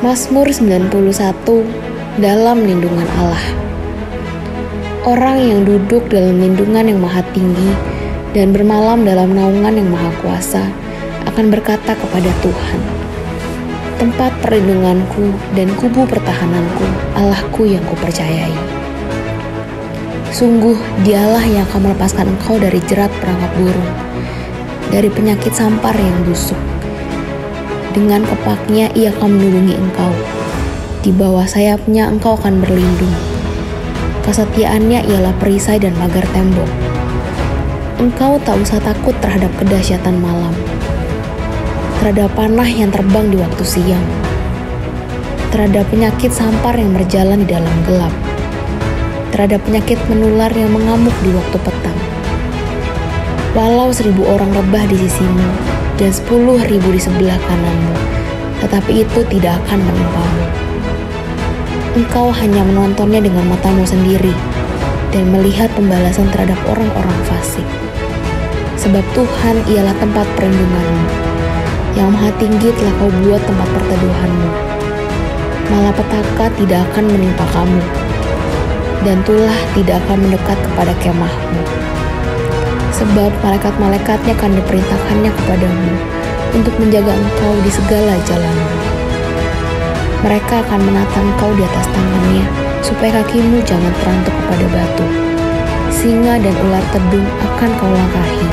Mazmur 91, dalam lindungan Allah. Orang yang duduk dalam lindungan yang maha tinggi dan bermalam dalam naungan yang maha kuasa akan berkata kepada Tuhan, tempat perlindunganku dan kubu pertahananku, Allahku yang kupercayai. Sungguh dialah yang akan melepaskan engkau dari jerat perangkap burung, dari penyakit sampar yang busuk. Dengan kepaknya ia akan melindungi engkau. Di bawah sayapnya engkau akan berlindung. Kesetiaannya ialah perisai dan pagar tembok. Engkau tak usah takut terhadap kedahsyatan malam, terhadap panah yang terbang di waktu siang, terhadap penyakit sampar yang berjalan di dalam gelap, terhadap penyakit menular yang mengamuk di waktu petang. Walau 1.000 orang rebah di sisimu dan 10.000 di sebelah kananmu, tetapi itu tidak akan menimpamu. Engkau hanya menontonnya dengan matamu sendiri dan melihat pembalasan terhadap orang-orang fasik. Sebab Tuhan ialah tempat perlindunganmu, yang maha tinggi telah kau buat tempat perteduhanmu. Malapetaka tidak akan menimpa kamu, dan tulah tidak akan mendekat kepada kemahmu. Sebab malaikat-malaikatnya akan diperintahkannya kepadamu untuk menjaga engkau di segala jalanmu. Mereka akan menatang engkau di atas tangannya, supaya kakimu jangan terantuk kepada batu. Singa dan ular tedung akan kau langkahi.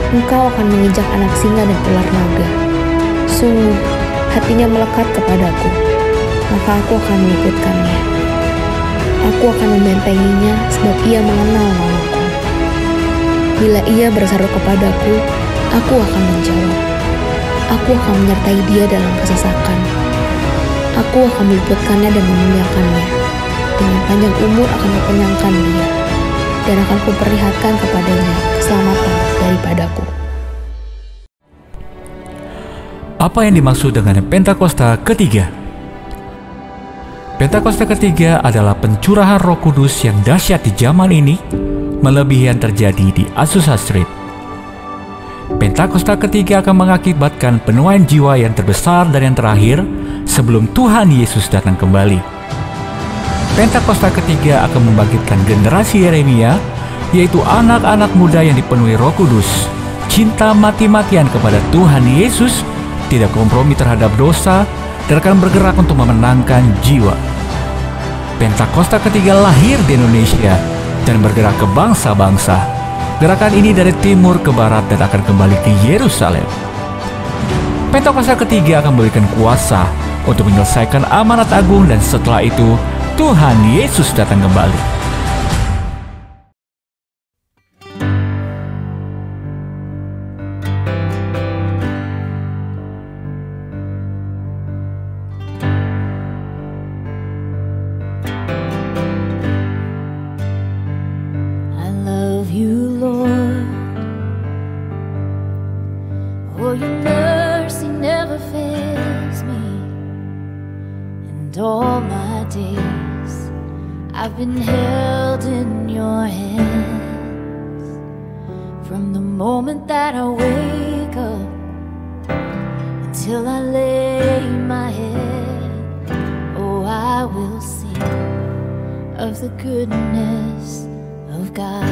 Engkau akan menginjak anak singa dan ular naga. Sungguh, hatinya melekat kepadaku, maka aku akan meluputkannya. Aku akan membentenginya, sebab ia mengenal namaku. Bila ia berseru kepadaku, aku akan menjawab. Aku akan menyertai dia dalam kesesakan. Aku akan meluputkannya dan memuliakannya. Dengan panjang umur akan kukenyangkan dia, dan akan kuperlihatkan kepadanya keselamatan daripadaku. Apa yang dimaksud dengan Pentakosta ketiga? Pentakosta ketiga adalah pencurahan Roh Kudus yang dahsyat di zaman ini, melebihi yang terjadi di Azusa Street. Pentakosta ketiga akan mengakibatkan penuaian jiwa yang terbesar dan yang terakhir sebelum Tuhan Yesus datang kembali. Pentakosta ketiga akan membangkitkan generasi Yeremia, yaitu anak-anak muda yang dipenuhi Roh Kudus, cinta mati-matian kepada Tuhan Yesus, tidak kompromi terhadap dosa, dan akan bergerak untuk memenangkan jiwa. Pentakosta ketiga lahir di Indonesia dan bergerak ke bangsa-bangsa. Gerakan ini dari timur ke barat dan akan kembali ke Yerusalem. Pentakosta ketiga akan memberikan kuasa untuk menyelesaikan amanat agung, dan setelah itu Tuhan Yesus datang kembali. all my days I've been held in your hands. From the moment that I wake up until I lay my head, oh, I will sing of the goodness of God.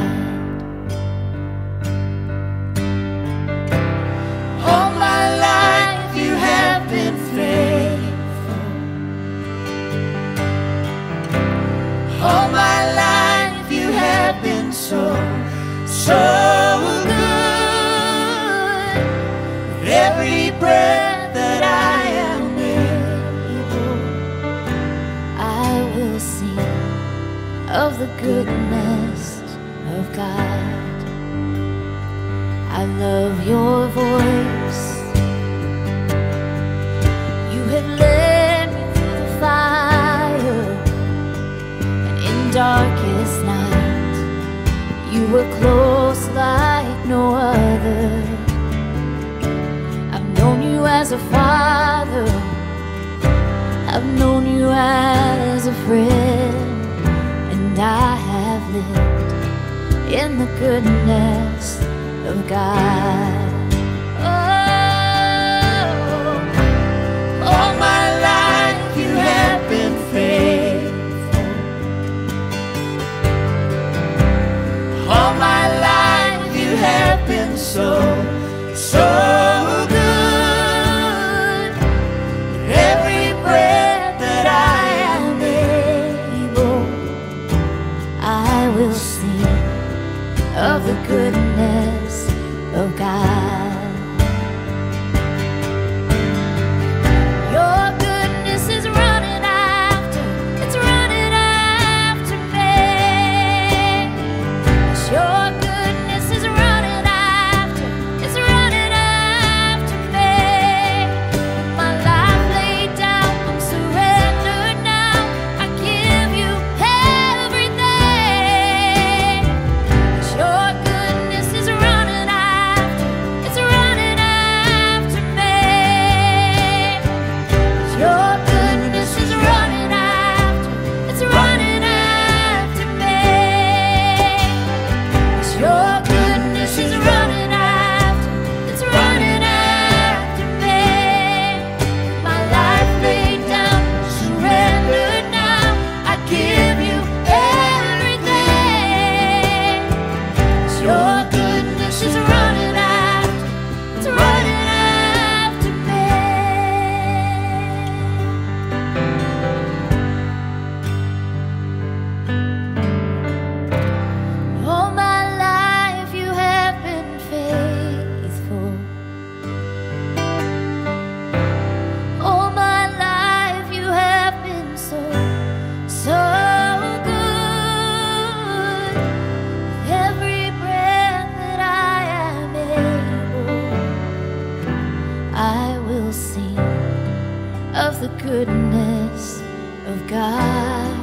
All my life you have been faithful. All my life you have been so good. With every breath that I am able, I will sing of the goodness of God. I love your voice. You have led me through the fire, and in darkest night you were close like no other. I've known you as a father, I've known you as a friend, and I have lived in the goodness of God. Oh, all my life you have been faithful. All my life you have been so good. With every breath that I am able, I will sing of the goodness of God. Your goodness is running after, it's running after me. Your goodness is running after, it's running after me. My life laid down, I'm surrendered now. I give you everything. Your goodness is running after, it's running after me. Your goodness is running after, it's running after me. Your goodness is running after, it's running after me. My life laid down, surrendered now. I give you everything. Your goodness is running after, it's running after me. All my life you have been faithful. All my life you have been so good. With every breath that I am able, I will sing of the goodness of God.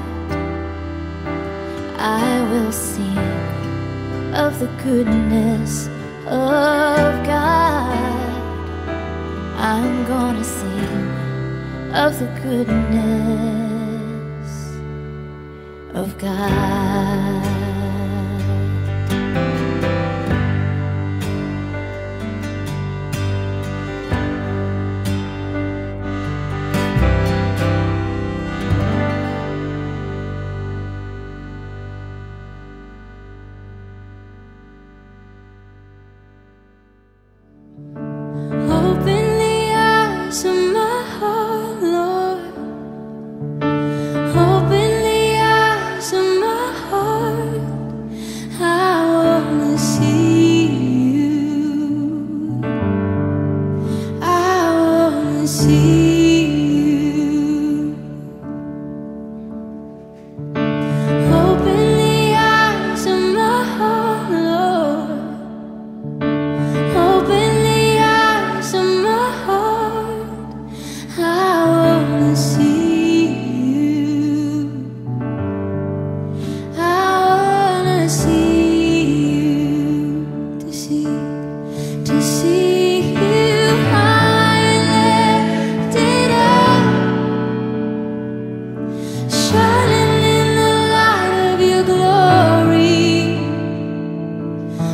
I will sing of the goodness of God. I'm gonna sing of the goodness of God. Open the eyes of my heart, Lord. Open the eyes of my heart. shining in the light of your glory.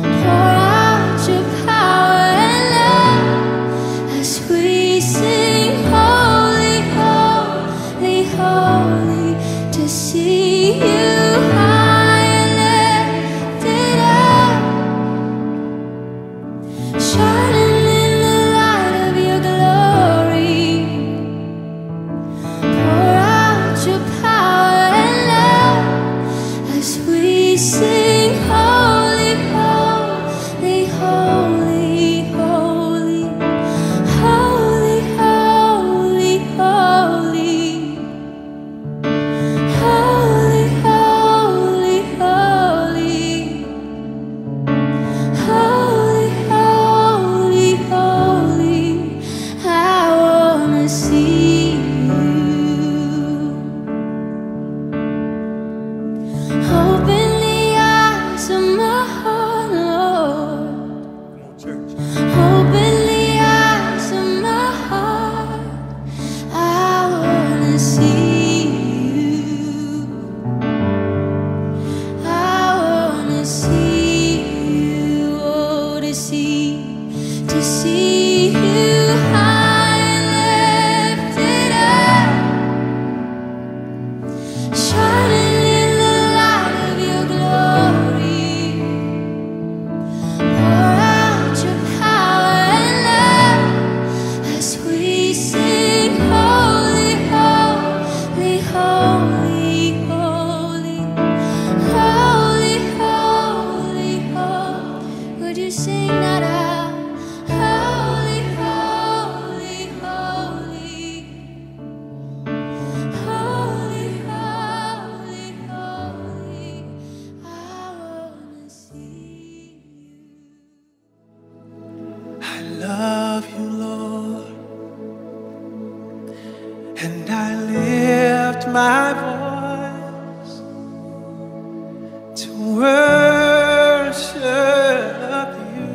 Pour out your power and love as we sing, holy, holy, holy, to see you high and lifted up, shining in the light of your glory. Pour out your power and love as we sing, holy, holy, holy, holy, holy, holy, holy, holy, holy, holy, holy, holy, I wanna see you. Open the eyes of my heart, Lord. Open the eyes of my heart. I wanna see you. I wanna see you. Oh, to see you high and lifted up, shining in the light of your glory. Pour out your power and love as we sing, holy, holy, holy, holy, holy, holy, holy. Would you sing that out? Holy, holy, holy, holy, holy, holy, I wanna see you. I love you, Lord, and I lift my voice to worship you.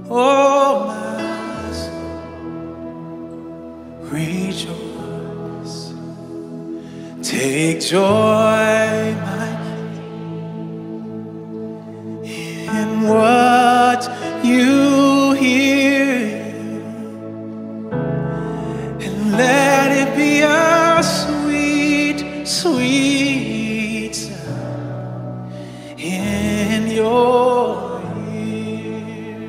Oh, my soul, rejoice. Take joy, my King, in what you hear, and let it be a sweet, sweet sound in your ears.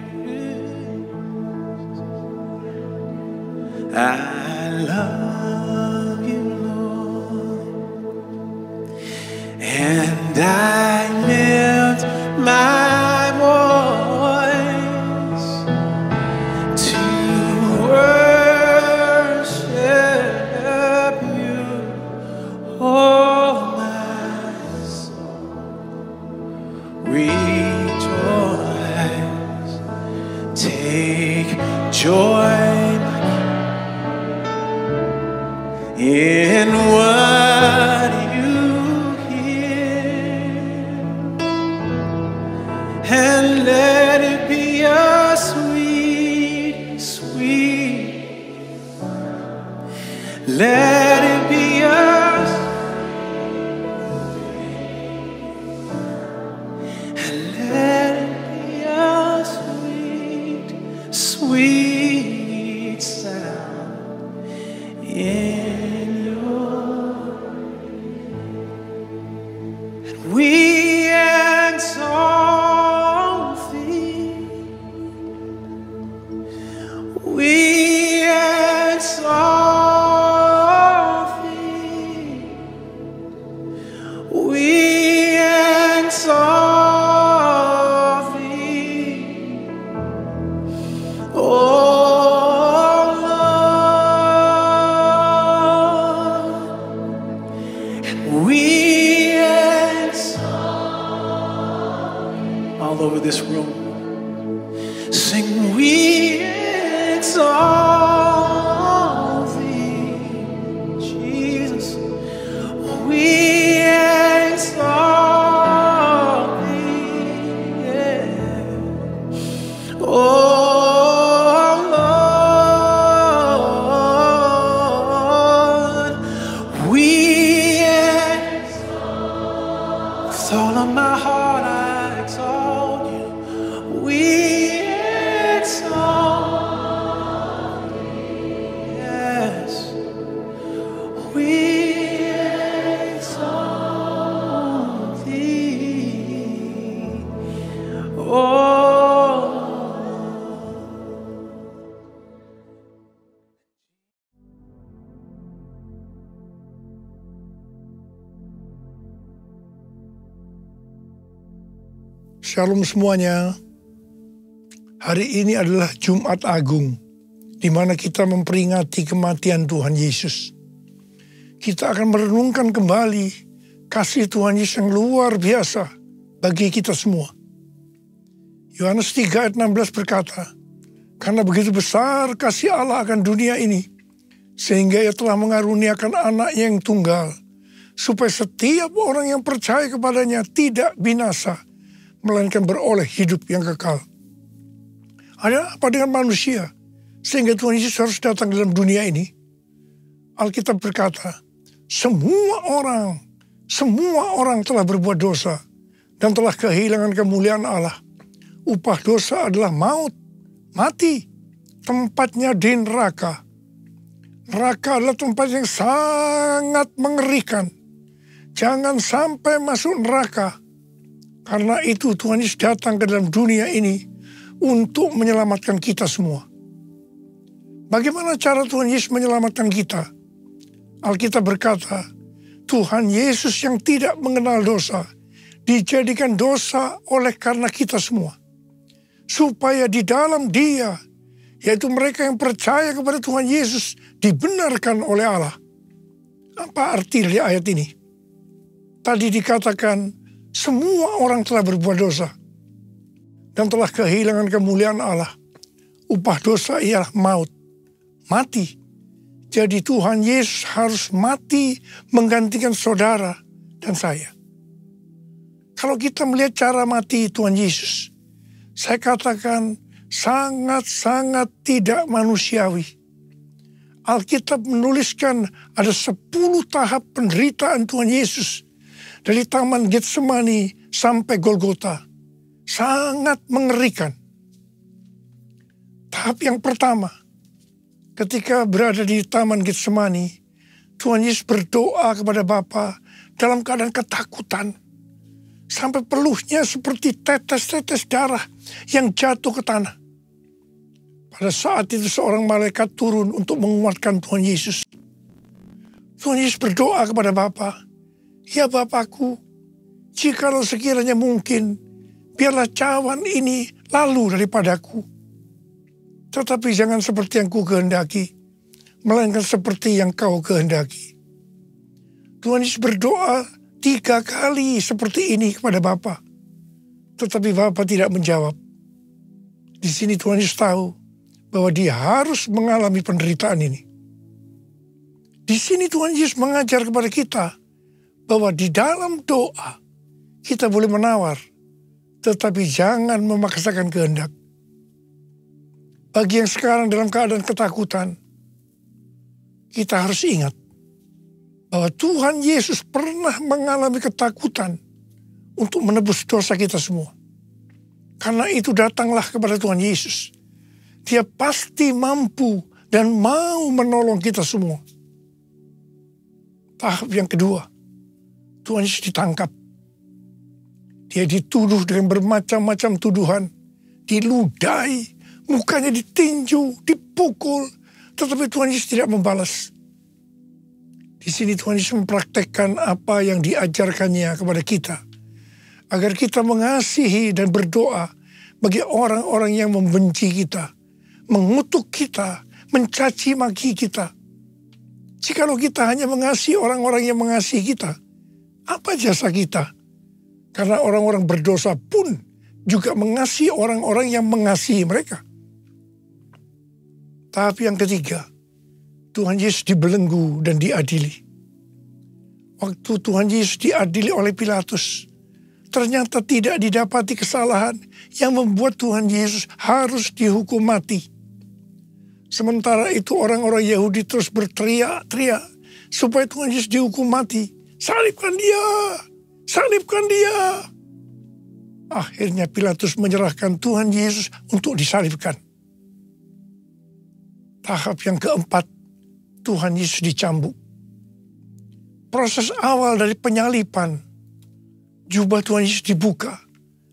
I love you, Lord, and I lift my voice to worship you. Oh, my soul, rejoice. Take joy, my King, in what you hear, and let it be a sweet, sweet, let it be a and let it be a sweet, sweet sound in your. And we exalt thee, we exalt thee, we exalt thee, oh Lord, and we exalt all over this room. Sing, we exalt thee, Jesus. We exalt thee, yeah. Oh Lord, we my heart I exalt you. We exalt thee. Yes, we exalt thee. Oh. Shalom semuanya. Hari ini adalah Jumat Agung, di mana kita memperingati kematian Tuhan Yesus. Kita akan merenungkan kembali kasih Tuhan Yesus yang luar biasa bagi kita semua. Yohanes 3 ayat 16 berkata, "Karena begitu besar kasih Allah akan dunia ini, sehingga Ia telah mengaruniakan anaknya yang tunggal, supaya setiap orang yang percaya kepadanya tidak binasa, melainkan beroleh hidup yang kekal." Ada apa dengan manusia sehingga Tuhan Yesus harus datang dalam dunia ini? Alkitab berkata, semua orang telah berbuat dosa dan telah kehilangan kemuliaan Allah. Upah dosa adalah maut, mati, tempatnya di neraka. Neraka adalah tempat yang sangat mengerikan. Jangan sampai masuk neraka. Karena itu Tuhan Yesus datang ke dalam dunia ini untuk menyelamatkan kita semua. Bagaimana cara Tuhan Yesus menyelamatkan kita? Alkitab berkata, Tuhan Yesus yang tidak mengenal dosa, dijadikan dosa oleh karena kita semua. Supaya di dalam Dia, yaitu mereka yang percaya kepada Tuhan Yesus, dibenarkan oleh Allah. Apa arti dari ayat ini? Tadi dikatakan, semua orang telah berbuat dosa dan telah kehilangan kemuliaan Allah. Upah dosa ialah maut, mati. Jadi Tuhan Yesus harus mati menggantikan saudara dan saya. Kalau kita melihat cara mati Tuhan Yesus, saya katakan sangat-sangat tidak manusiawi. Alkitab menuliskan ada 10 tahap penderitaan Tuhan Yesus. Dari Taman Getsemani sampai Golgota. Sangat mengerikan. Tahap yang pertama, ketika berada di Taman Getsemani, Tuhan Yesus berdoa kepada Bapa dalam keadaan ketakutan. Sampai peluhnya seperti tetes-tetes darah yang jatuh ke tanah. Pada saat itu seorang malaikat turun untuk menguatkan Tuhan Yesus. Tuhan Yesus berdoa kepada Bapa, "Ya Bapakku, jikalau sekiranya mungkin, biarlah cawan ini lalu daripadaku. Tetapi jangan seperti yang ku kehendaki, melainkan seperti yang kau kehendaki." Tuhan Yesus berdoa 3 kali seperti ini kepada Bapa. Tetapi Bapa tidak menjawab. Di sini Tuhan Yesus tahu bahwa Dia harus mengalami penderitaan ini. Di sini Tuhan Yesus mengajar kepada kita bahwa di dalam doa kita boleh menawar, tetapi jangan memaksakan kehendak. Bagi yang sekarang dalam keadaan ketakutan, kita harus ingat bahwa Tuhan Yesus pernah mengalami ketakutan untuk menebus dosa kita semua. Karena itu datanglah kepada Tuhan Yesus. Dia pasti mampu dan mau menolong kita semua. Tahap yang kedua, Tuhan Yesus ditangkap. Dia dituduh dengan bermacam-macam tuduhan. Diludahi, mukanya ditinju, dipukul. Tetapi Tuhan Yesus tidak membalas. Di sini Tuhan Yesus mempraktekkan apa yang diajarkannya kepada kita. Agar kita mengasihi dan berdoa bagi orang-orang yang membenci kita. Mengutuk kita, mencaci maki kita. Jikalau kita hanya mengasihi orang-orang yang mengasihi kita, apa jasa kita? Karena orang-orang berdosa pun juga mengasihi orang-orang yang mengasihi mereka. Tahap yang ketiga, Tuhan Yesus dibelenggu dan diadili. Waktu Tuhan Yesus diadili oleh Pilatus, ternyata tidak didapati kesalahan yang membuat Tuhan Yesus harus dihukum mati. Sementara itu orang-orang Yahudi terus berteriak-teriak supaya Tuhan Yesus dihukum mati. Salibkan dia! Salibkan dia! Akhirnya Pilatus menyerahkan Tuhan Yesus untuk disalibkan. Tahap yang keempat, Tuhan Yesus dicambuk. Proses awal dari penyaliban, jubah Tuhan Yesus dibuka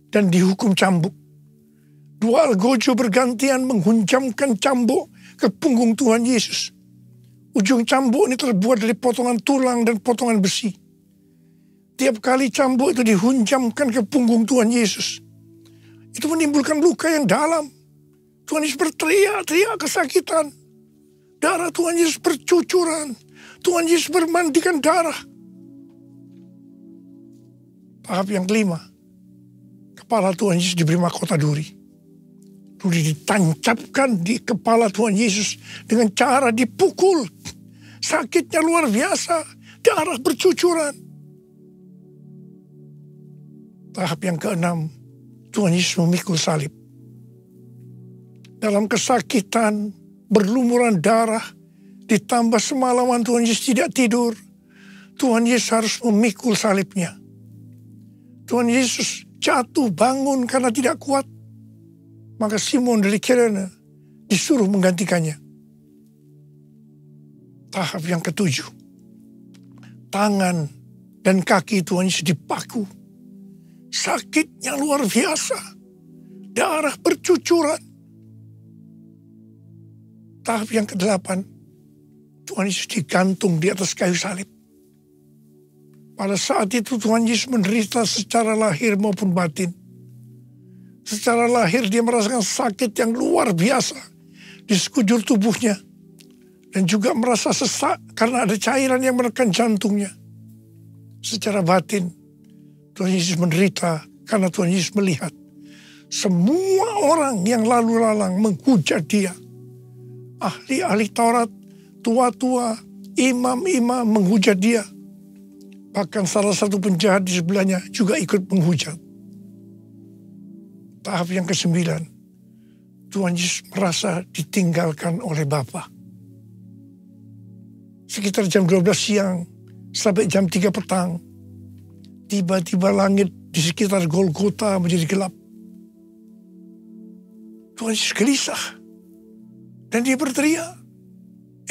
dan dihukum cambuk. Dua algojo bergantian menghunjamkan cambuk ke punggung Tuhan Yesus. Ujung cambuk ini terbuat dari potongan tulang dan potongan besi. Tiap kali cambuk itu dihunjamkan ke punggung Tuhan Yesus, itu menimbulkan luka yang dalam. Tuhan Yesus berteriak-teriak kesakitan. Darah Tuhan Yesus bercucuran. Tuhan Yesus bermandikan darah. Tahap yang kelima, kepala Tuhan Yesus diberi mahkota duri. Duri ditancapkan di kepala Tuhan Yesus dengan cara dipukul. Sakitnya luar biasa, darah bercucuran. Tahap yang keenam, Tuhan Yesus memikul salib. Dalam kesakitan, berlumuran darah, ditambah semalaman Tuhan Yesus tidak tidur, Tuhan Yesus harus memikul salibnya. Tuhan Yesus jatuh bangun karena tidak kuat. Maka Simon dari Kirene disuruh menggantikannya. Tahap yang ketujuh, tangan dan kaki Tuhan Yesus dipaku. Sakitnya luar biasa. Darah bercucuran. Tahap yang ke-8, Tuhan Yesus digantung di atas kayu salib. Pada saat itu Tuhan Yesus menderita secara lahir maupun batin. Secara lahir dia merasakan sakit yang luar biasa di sekujur tubuhnya. Dan juga merasa sesak karena ada cairan yang menekan jantungnya. Secara batin, Tuhan Yesus menderita karena Tuhan Yesus melihat semua orang yang lalu lalang menghujat dia. Ahli-ahli Taurat, tua-tua, imam-imam menghujat dia. Bahkan salah satu penjahat di sebelahnya juga ikut menghujat. Tahap yang ke-9, Tuhan Yesus merasa ditinggalkan oleh Bapa. Sekitar jam 12 siang sampai jam 3 petang, tiba-tiba langit di sekitar Golgota menjadi gelap. Tuhan Yesus gelisah. Dan dia berteriak,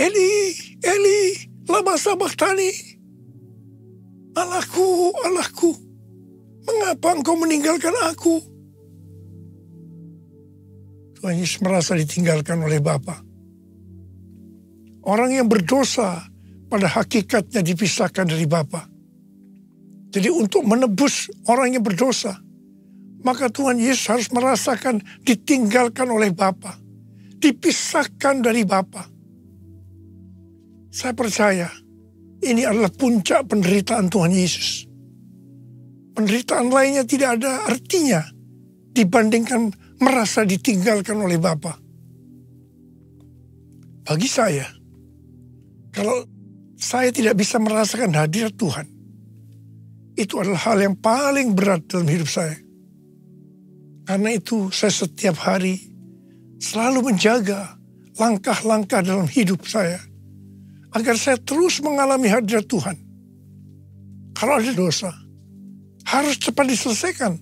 Eli, Eli, lama sabachthani. Allahku, Allahku, mengapa engkau meninggalkan aku? Tuhan Yesus merasa ditinggalkan oleh Bapa. Orang yang berdosa pada hakikatnya dipisahkan dari Bapa. Jadi untuk menebus orang yang berdosa, maka Tuhan Yesus harus merasakan ditinggalkan oleh Bapa, dipisahkan dari Bapa. Saya percaya ini adalah puncak penderitaan Tuhan Yesus. Penderitaan lainnya tidak ada artinya dibandingkan merasa ditinggalkan oleh Bapa. Bagi saya, kalau saya tidak bisa merasakan hadirat Tuhan, itu adalah hal yang paling berat dalam hidup saya. Karena itu saya setiap hari selalu menjaga langkah-langkah dalam hidup saya, agar saya terus mengalami hadirat Tuhan. Kalau ada dosa, harus cepat diselesaikan,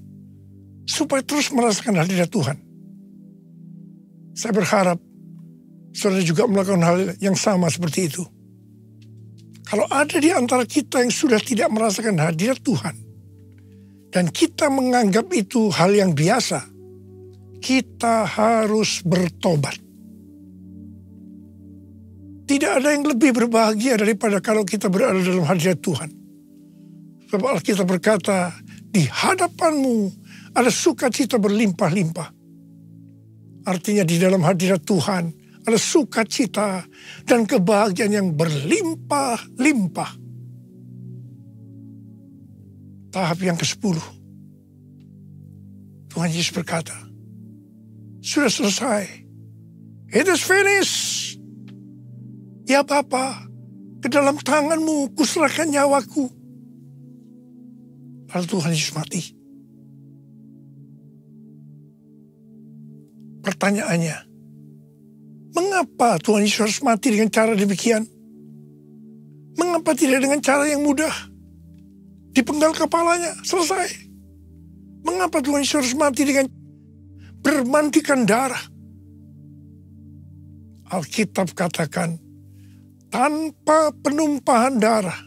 supaya terus merasakan hadirat Tuhan. Saya berharap saudara juga melakukan hal yang sama seperti itu. Kalau ada di antara kita yang sudah tidak merasakan hadirat Tuhan, dan kita menganggap itu hal yang biasa, kita harus bertobat. Tidak ada yang lebih berbahagia daripada kalau kita berada dalam hadirat Tuhan. Sebab Alkitab berkata, di hadapanmu ada sukacita berlimpah-limpah. Artinya di dalam hadirat Tuhan ada sukacita dan kebahagiaan yang berlimpah-limpah. Tahap yang ke-10. Tuhan Yesus berkata, sudah selesai. It is finished. Ya Bapa, ke dalam tanganmu kuserahkan nyawaku. Lalu Tuhan Yesus mati. Pertanyaannya, mengapa Tuhan Yesus harus mati dengan cara demikian? Mengapa tidak dengan cara yang mudah? Dipenggal kepalanya, selesai. Mengapa Tuhan Yesus harus mati dengan bermandikan darah? Alkitab katakan, tanpa penumpahan darah,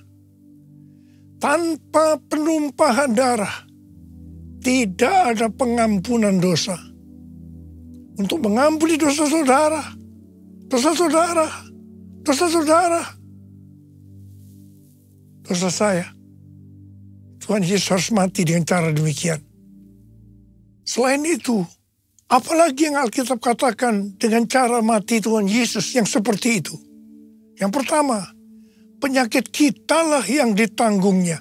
tidak ada pengampunan dosa. Untuk mengampuni dosa saudara, dosa saya, Tuhan Yesus harus mati dengan cara demikian. Selain itu, apalagi yang Alkitab katakan dengan cara mati Tuhan Yesus yang seperti itu? Yang pertama, penyakit kitalah yang ditanggungnya.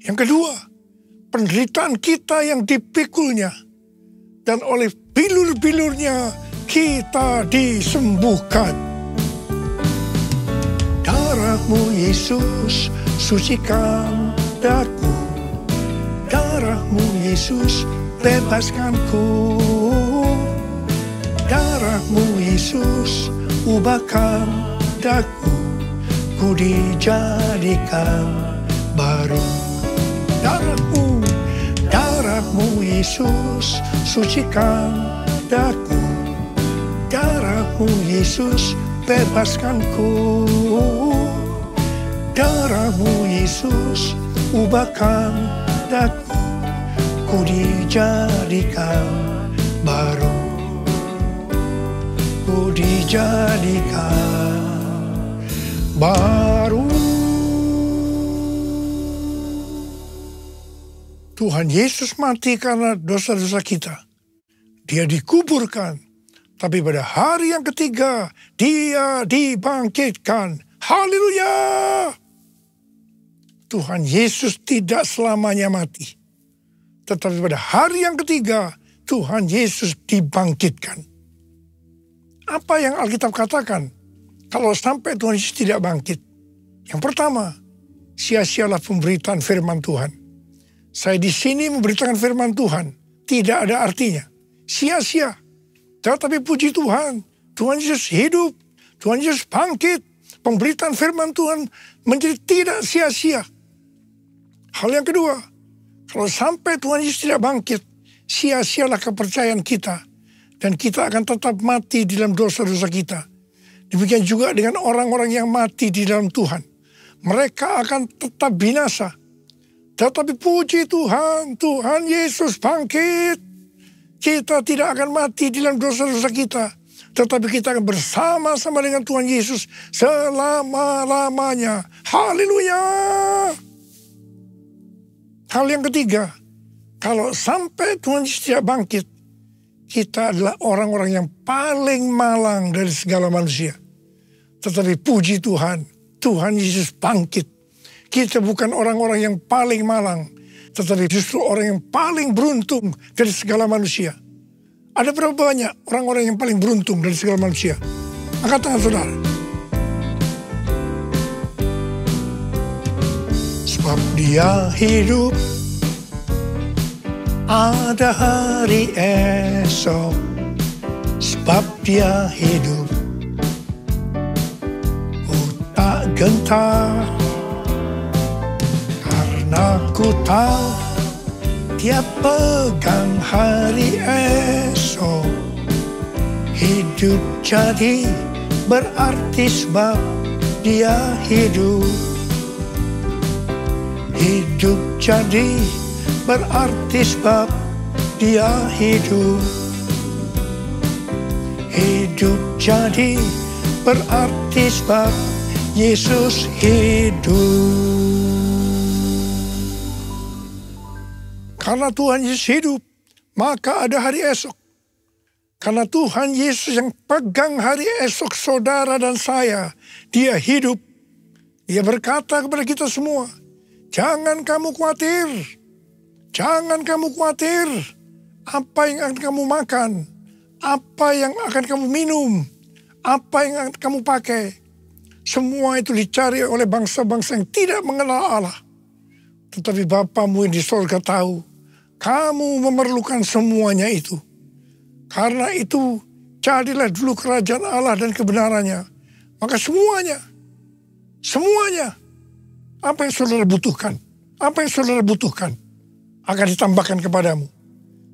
Yang kedua, penderitaan kita yang dipikulnya. Dan oleh bilur-bilurnya kita disembuhkan. Darah-Mu Yesus sucikan daku. Darah-Mu Yesus bebaskanku. Darah-Mu Yesus ubahkan daku. Ku dijadikan baru. Darah-Mu Yesus sucikan daku. Darah-Mu Yesus bebaskanku. Darah-Mu Yesus ubahkan daku. Ku dijadikan baru. Ku dijadikan baru. Tuhan Yesus mati karena dosa-dosa kita. Dia dikuburkan. Tapi pada hari yang ketiga, Dia dibangkitkan. Haleluya! Tuhan Yesus tidak selamanya mati. Tetapi pada hari yang ketiga, Tuhan Yesus dibangkitkan. Apa yang Alkitab katakan? Kalau sampai Tuhan Yesus tidak bangkit. Yang pertama, sia-sialah pemberitaan firman Tuhan. Saya di sini memberitakan firman Tuhan. Tidak ada artinya. Sia-sia. Tetapi puji Tuhan. Tuhan Yesus hidup. Tuhan Yesus bangkit. Pemberitaan firman Tuhan menjadi tidak sia-sia. Hal yang kedua. Kalau sampai Tuhan Yesus tidak bangkit. Sia-sialah kepercayaan kita. Dan kita akan tetap mati di dalam dosa-dosa kita. Demikian juga dengan orang-orang yang mati di dalam Tuhan. Mereka akan tetap binasa. Tetapi puji Tuhan, Tuhan Yesus bangkit. Kita tidak akan mati di dalam dosa-dosa kita. Tetapi kita akan bersama-sama dengan Tuhan Yesus selama-lamanya. Haleluya! Hal yang ketiga, kalau sampai Tuhan Yesus tidak bangkit, kita adalah orang-orang yang paling malang dari segala manusia. Tetapi puji Tuhan, Tuhan Yesus bangkit. Kita bukan orang-orang yang paling malang, tetapi justru orang yang paling beruntung dari segala manusia. Ada berapa banyak orang-orang yang paling beruntung dari segala manusia? Angkat tangan saudara. Sebab Dia hidup, ada hari esok. Sebab Dia hidup, ku tak gentar. Aku tahu Dia pegang hari esok. Hidup jadi berarti sebab Dia hidup. Hidup jadi berarti sebab Dia hidup. Hidup jadi berarti sebab Yesus hidup. Karena Tuhan Yesus hidup, maka ada hari esok. Karena Tuhan Yesus yang pegang hari esok saudara dan saya, Dia hidup. Dia berkata kepada kita semua, jangan kamu khawatir. Jangan kamu khawatir. Apa yang akan kamu makan? Apa yang akan kamu minum? Apa yang akan kamu pakai? Semua itu dicari oleh bangsa-bangsa yang tidak mengenal Allah. Tetapi Bapamu yang di surga tahu. Kamu memerlukan semuanya itu. Karena itu, carilah dulu kerajaan Allah dan kebenarannya. Maka semuanya, apa yang saudara butuhkan, akan ditambahkan kepadamu.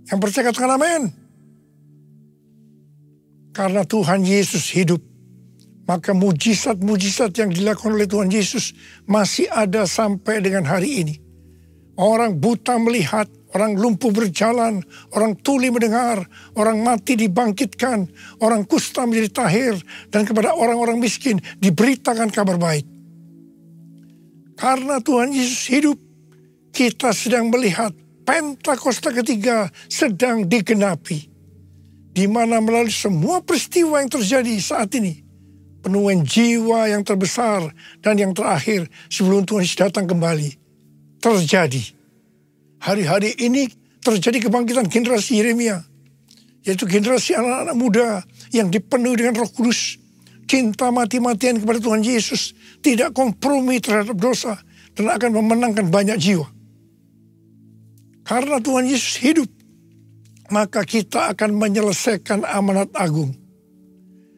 Yang percaya katakan amin. Karena Tuhan Yesus hidup, maka mujizat-mujizat yang dilakukan oleh Tuhan Yesus masih ada sampai dengan hari ini. Orang buta melihat, orang lumpuh berjalan, orang tuli mendengar, orang mati dibangkitkan, orang kusta menjadi tahir, dan kepada orang-orang miskin diberitakan kabar baik. Karena Tuhan Yesus hidup, kita sedang melihat Pentakosta ketiga sedang digenapi. Di mana melalui semua peristiwa yang terjadi saat ini, penuaian jiwa yang terbesar dan yang terakhir sebelum Tuhan Yesus datang kembali terjadi. Hari-hari ini terjadi kebangkitan generasi Yeremia, yaitu generasi anak-anak muda yang dipenuhi dengan Roh Kudus, cinta mati-matian kepada Tuhan Yesus, tidak kompromi terhadap dosa, dan akan memenangkan banyak jiwa. Karena Tuhan Yesus hidup, maka kita akan menyelesaikan amanat agung.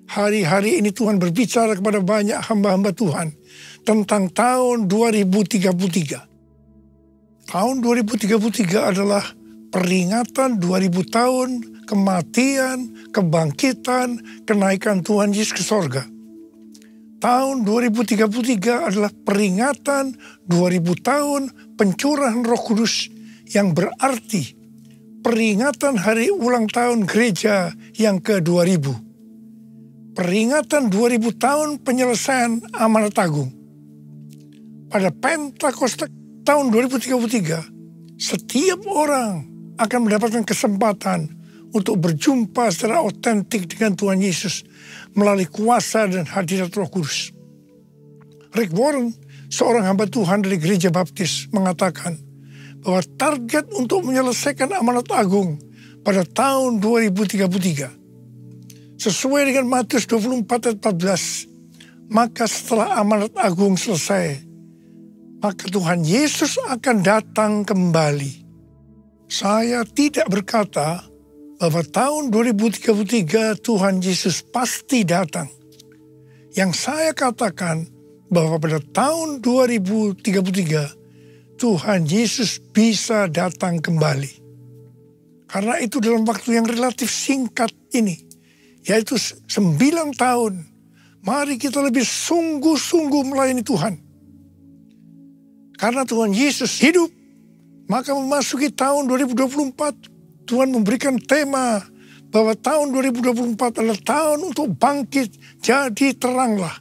Hari-hari ini Tuhan berbicara kepada banyak hamba-hamba Tuhan tentang tahun 2033. Tahun 2033 adalah peringatan 2000 tahun kematian, kebangkitan, kenaikan Tuhan Yesus ke sorga. Tahun 2033 adalah peringatan 2000 tahun pencurahan Roh Kudus, yang berarti peringatan hari ulang tahun gereja yang ke-2000. Peringatan 2000 tahun penyelesaian amanat agung. Pada Pentakosta tahun 2033, setiap orang akan mendapatkan kesempatan untuk berjumpa secara otentik dengan Tuhan Yesus melalui kuasa dan hadirat Roh Kudus. Rick Warren, seorang hamba Tuhan dari Gereja Baptis, mengatakan bahwa target untuk menyelesaikan amanat agung pada tahun 2033 sesuai dengan Matius 24 ayat 14, maka setelah amanat agung selesai, maka Tuhan Yesus akan datang kembali. Saya tidak berkata bahwa tahun 2033 Tuhan Yesus pasti datang. Yang saya katakan bahwa pada tahun 2033 Tuhan Yesus bisa datang kembali. Karena itu dalam waktu yang relatif singkat ini, yaitu 9 tahun, mari kita lebih sungguh-sungguh melayani Tuhan. Karena Tuhan Yesus hidup, maka memasuki tahun 2024, Tuhan memberikan tema bahwa tahun 2024 adalah tahun untuk bangkit, jadi teranglah.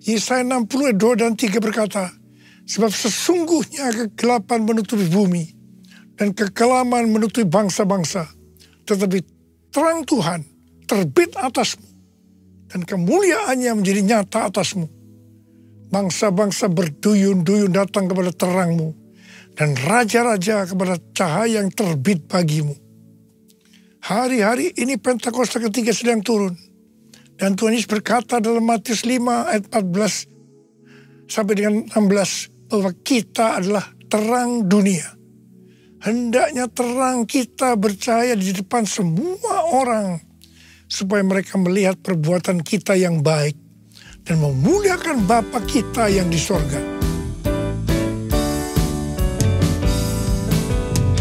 Yesaya 60 ayat 2 dan 3 berkata, sebab sesungguhnya kegelapan menutupi bumi dan kekelaman menutupi bangsa-bangsa. Tetapi terang Tuhan terbit atasmu dan kemuliaannya menjadi nyata atasmu. Bangsa-bangsa berduyun-duyun datang kepada terangmu dan raja-raja kepada cahaya yang terbit bagimu. Hari-hari ini Pentakosta ketiga sedang turun. Dan Tuhan Yesus berkata dalam Matius 5 ayat 14 sampai dengan 16, bahwa kita adalah terang dunia. Hendaknya terang kita bercahaya di depan semua orang, supaya mereka melihat perbuatan kita yang baik dan memuliakan Bapa kita yang di sorga.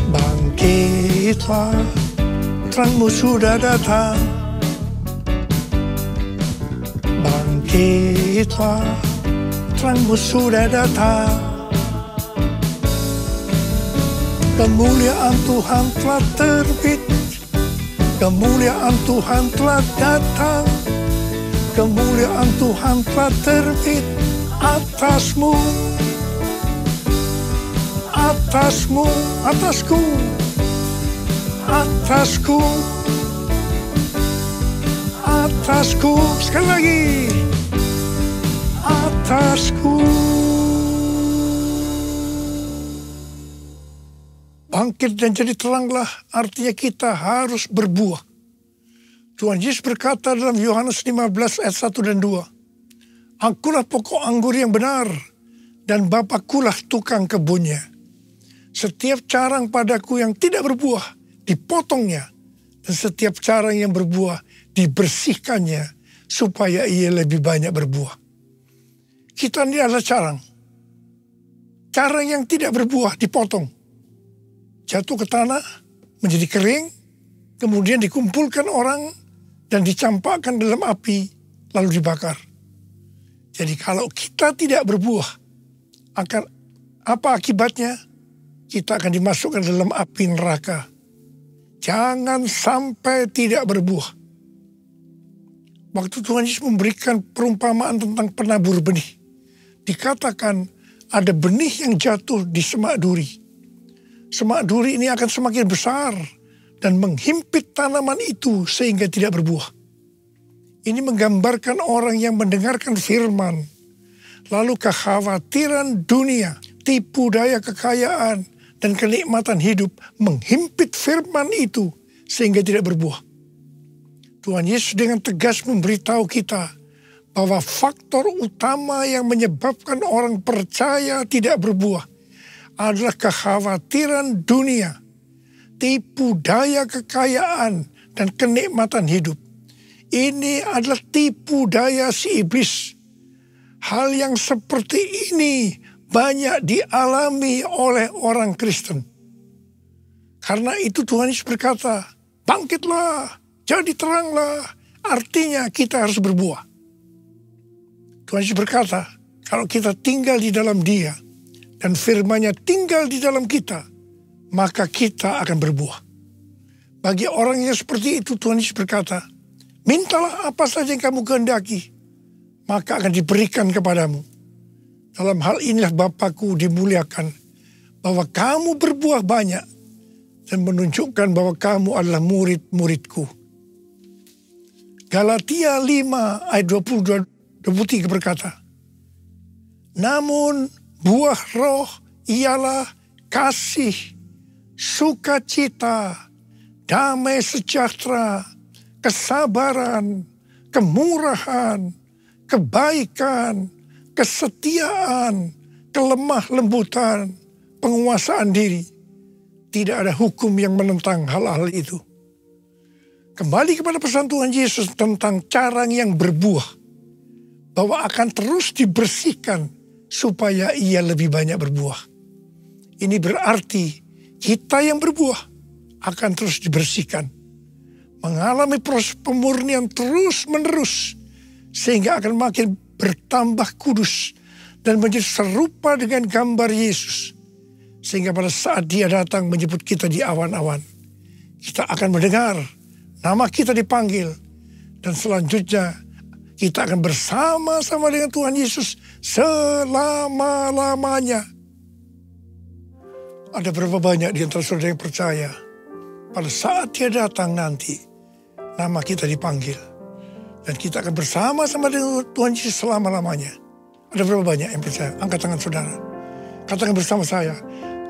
Bangkitlah, terangmu sudah datang. Bangkitlah, terangmu sudah datang. Kemuliaan Tuhan telah terbit, kemuliaan Tuhan telah datang, kemuliaan Tuhan telah terbit atasmu, atasmu, atasku, atasku, atasku, sekali lagi, atasku. Bangkit dan jadi teranglah artinya kita harus berbuah. Tuhan Yesus berkata dalam Yohanes 15 ayat 1 dan 2, Akulah pokok anggur yang benar dan Bapakulah tukang kebunnya. Setiap carang padaku yang tidak berbuah dipotongnya, dan setiap carang yang berbuah dibersihkannya supaya ia lebih banyak berbuah. Kita ini adalah carang. Carang yang tidak berbuah dipotong. jatuh ke tanah, menjadi kering, kemudian dikumpulkan orang dan dicampakkan dalam api, lalu dibakar. Jadi kalau kita tidak berbuah, akan apa akibatnya? Kita akan dimasukkan dalam api neraka. Jangan sampai tidak berbuah. Waktu Tuhan Yesus memberikan perumpamaan tentang penabur benih, dikatakan ada benih yang jatuh di semak duri. Semak duri ini akan semakin besar dan menghimpit tanaman itu sehingga tidak berbuah. Ini menggambarkan orang yang mendengarkan firman, lalu kekhawatiran dunia, tipu daya kekayaan, dan kenikmatan hidup menghimpit firman itu sehingga tidak berbuah. Tuhan Yesus dengan tegas memberitahu kita bahwa faktor utama yang menyebabkan orang percaya tidak berbuah adalah kekhawatiran dunia, tipu daya kekayaan, dan kenikmatan hidup. Ini adalah tipu daya si iblis. Hal yang seperti ini banyak dialami oleh orang Kristen. Karena itu Tuhan Yesus berkata, bangkitlah, jadi teranglah. Artinya kita harus berbuah. Tuhan Yesus berkata, kalau kita tinggal di dalam Dia dan firman-Nya tinggal di dalam kita, maka kita akan berbuah. Bagi orang yang seperti itu, Tuhan Yesus berkata, mintalah apa saja yang kamu kehendaki, maka akan diberikan kepadamu. Dalam hal inilah Bapakku dimuliakan, bahwa kamu berbuah banyak dan menunjukkan bahwa kamu adalah murid-muridku. Galatia 5 ayat 22-23 berkata, namun buah roh ialah kasih, sukacita, damai sejahtera, kesabaran, kemurahan, kebaikan, kesetiaan, kelemah lembutan, penguasaan diri. Tidak ada hukum yang menentang hal-hal itu. Kembali kepada pesan Tuhan Yesus tentang cara yang berbuah, bahwa akan terus dibersihkan supaya ia lebih banyak berbuah. Ini berarti kita yang berbuah akan terus dibersihkan, mengalami proses pemurnian terus-menerus, sehingga akan makin bertambah kudus dan menjadi serupa dengan gambar Yesus. Sehingga pada saat Dia datang menjemput kita di awan-awan, kita akan mendengar nama kita dipanggil, dan selanjutnya kita akan bersama-sama dengan Tuhan Yesus selama-lamanya. Ada berapa banyak di antara saudara yang percaya pada saat Dia datang nanti, nama kita dipanggil, dan kita akan bersama-sama dengan Tuhan Yesus selama-lamanya. Ada berapa banyak yang percaya? Angkat tangan saudara. Katakan bersama saya,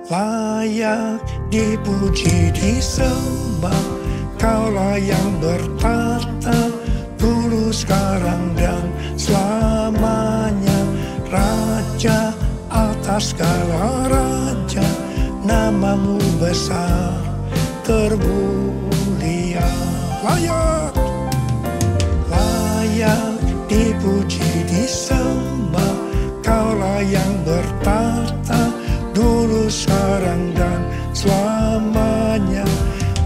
layak dipuji disembah, Kaulah yang bertata dulu, sekarang, dan selamanya. Raja atas segala raja, namamu besar termulia. Layak, layak dipuji disembah, Kaulah yang bertata dulu, sekarang, dan selamanya.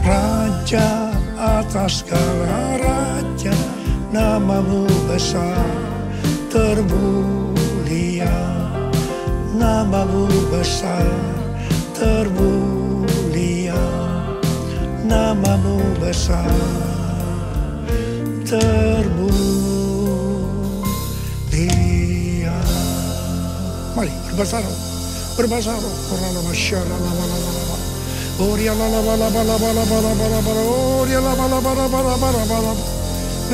Raja atas segala raja, namamu besar termulia. Namamu besar termulia. Namamu besar termulia. Mari berbahasa roh, berbahasa roh. Oria la la la la la la la la la la la, oria la la la la la la la,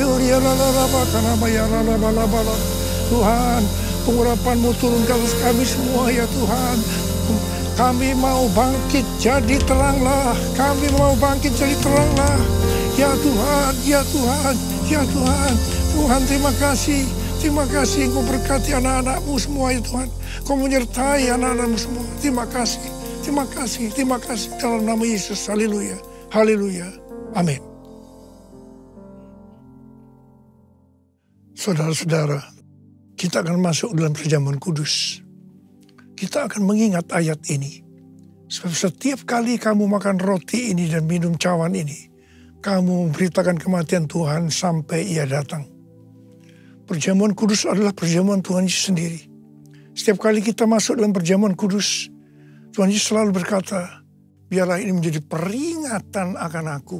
oria la la la karena bayar la la la la. Tuhan, pengurapan-Mu turun ke atas kami semua ya Tuhan. Kami mau bangkit jadi teranglah. Kami mau bangkit jadi teranglah. Ya Tuhan, ya Tuhan, ya Tuhan. Tuhan, terima kasih. Terima kasih Engkau berkati anak-anak-Mu semua ya Tuhan. Kau menyertai anak-anak-Mu semua. Terima kasih. Terima kasih, terima kasih dalam nama Yesus. Haleluya, haleluya, amin. Saudara-saudara, kita akan masuk dalam perjamuan kudus. Kita akan mengingat ayat ini. Sebab setiap kali kamu makan roti ini dan minum cawan ini, kamu memberitakan kematian Tuhan sampai Ia datang. Perjamuan kudus adalah perjamuan Tuhan Yesus sendiri. Setiap kali kita masuk dalam perjamuan kudus, Tuhan Yesus selalu berkata, biarlah ini menjadi peringatan akan aku.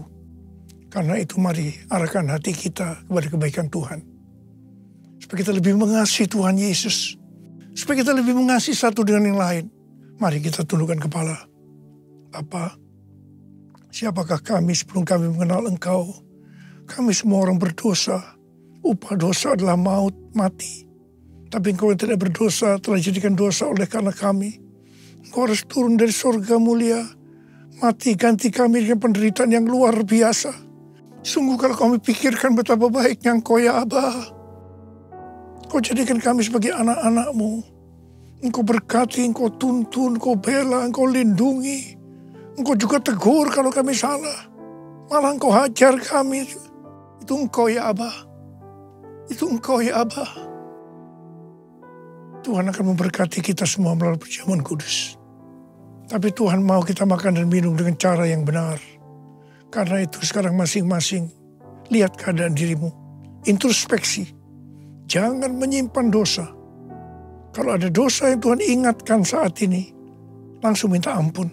Karena itu mari arahkan hati kita kepada kebaikan Tuhan. Supaya kita lebih mengasihi Tuhan Yesus. Supaya kita lebih mengasihi satu dengan yang lain. Mari kita tundukkan kepala. Bapa, siapakah kami sebelum kami mengenal Engkau? Kami semua orang berdosa. Upah dosa adalah maut, mati. Tapi Engkau yang tidak berdosa telah dijadikan dosa oleh karena kami. Engkau harus turun dari surga mulia. Mati ganti kami dengan penderitaan yang luar biasa. Sungguh kalau kami pikirkan betapa baiknya Engkau ya Aba. Engkau jadikan kami sebagai anak-anak-Mu. Engkau berkati, Engkau tuntun, Engkau bela, Engkau lindungi. Engkau juga tegur kalau kami salah. Malah Engkau hajar kami. Itu Engkau ya Aba. Itu Engkau ya Aba. Tuhan akan memberkati kita semua melalui perjamuan kudus. Tapi Tuhan mau kita makan dan minum dengan cara yang benar. Karena itu sekarang masing-masing lihat keadaan dirimu. Introspeksi. Jangan menyimpan dosa. Kalau ada dosa yang Tuhan ingatkan saat ini, langsung minta ampun.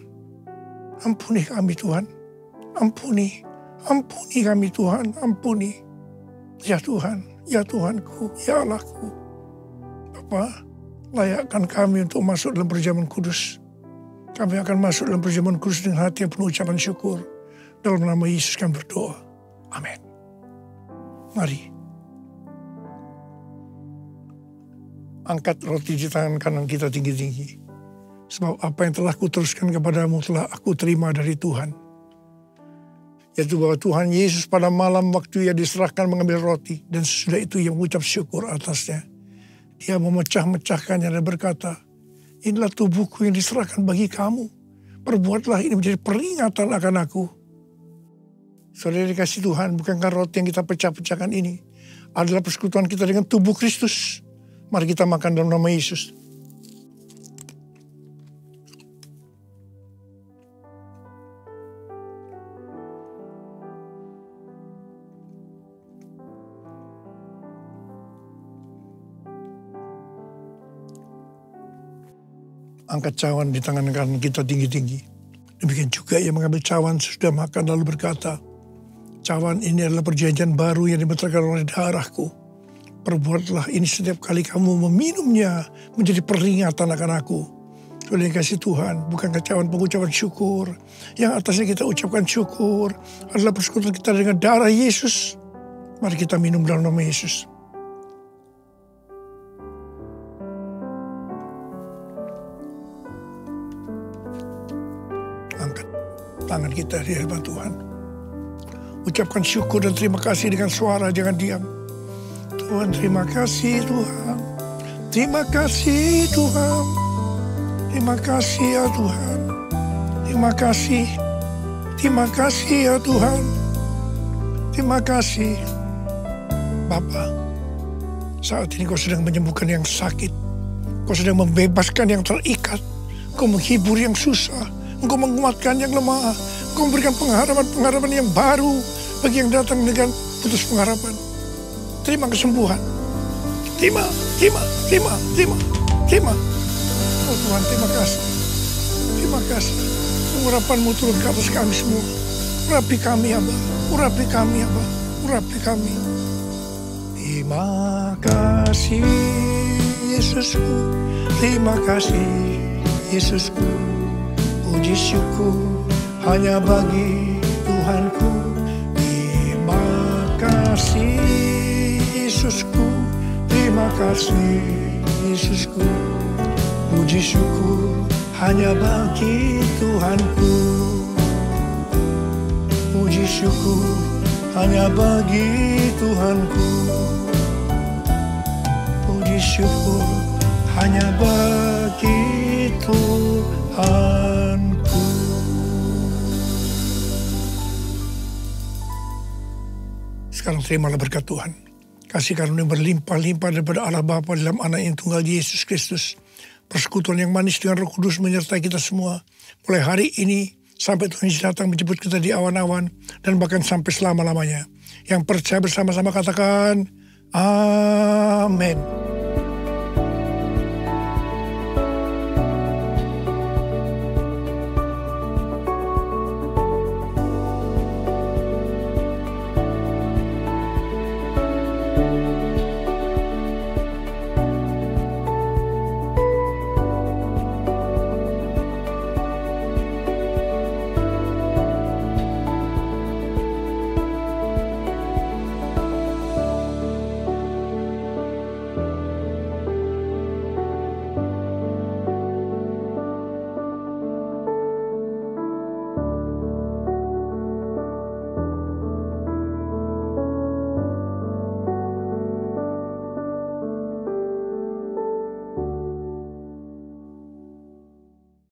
Ampuni kami Tuhan. Ampuni. Ampuni kami Tuhan. Ampuni. Ya Tuhan. Ya Tuhanku. Ya Allahku. Bapa, layakkan kami untuk masuk dalam perjamuan kudus. Kami akan masuk dalam perjamuan kudus dengan hati yang penuh ucapan syukur. Dalam nama Yesus kami berdoa. Amin. Mari. Angkat roti di tangan kanan kita tinggi-tinggi. Sebab apa yang telah kuteruskan kepadamu telah aku terima dari Tuhan. Yaitu bahwa Tuhan Yesus pada malam waktu Ia diserahkan mengambil roti. Dan sesudah itu Ia mengucap syukur atasnya. Dia memecah-mecahkannya dan berkata, inilah tubuhku yang diserahkan bagi kamu. Perbuatlah ini menjadi peringatan akan aku. Saudara dikasih Tuhan, bukankah roti yang kita pecah-pecahkan ini adalah persekutuan kita dengan tubuh Kristus? Mari kita makan dalam nama Yesus. Angkat cawan di tangan kanan kita tinggi-tinggi. Demikian juga Ia mengambil cawan sesudah makan lalu berkata, cawan ini adalah perjanjian baru yang dibenarkan oleh darahku. Perbuatlah ini setiap kali kamu meminumnya menjadi peringatan akan aku. Sudah dikasih Tuhan, bukan cawan pengucapan syukur. Yang atasnya kita ucapkan syukur adalah persekutuan kita dengan darah Yesus. Mari kita minum dalam nama Yesus. Angkat tangan kita di hadapan Tuhan. Ucapkan syukur dan terima kasih dengan suara, jangan diam. Tuhan, terima kasih Tuhan. Terima kasih Tuhan. Terima kasih ya Tuhan. Terima kasih. Terima kasih ya Tuhan. Terima kasih. Bapa, saat ini Kau sedang menyembuhkan yang sakit. Kau sedang membebaskan yang terikat. Kau menghibur yang susah. Engkau menguatkan yang lemah. Engkau memberikan pengharapan-pengharapan yang baru bagi yang datang dengan putus pengharapan. Terima kesembuhan. Terima. Oh Tuhan, terima kasih. Terima kasih. Urapan-Mu turun ke atas kami semua. Urapi kami, Aba. Urapi kami, Aba. Urapi kami. Terima kasih, Yesusku. Terima kasih, Yesusku. Puji syukur hanya bagi Tuhanku. Terima kasih, Yesusku, terima kasih Yesusku. Puji syukur hanya bagi Tuhanku. Puji syukur hanya bagi Tuhanku. Puji syukur hanya bagi Tuhanku. Sekarang terimalah berkat Tuhan. Kasih karunia berlimpah-limpah daripada Allah Bapa dalam Anak yang tunggal Yesus Kristus. persekutuan yang manis dengan Roh Kudus menyertai kita semua. Mulai hari ini sampai Tuhan Yesus datang menjemput kita di awan-awan dan bahkan sampai selama-lamanya. Yang percaya bersama-sama katakan, amin.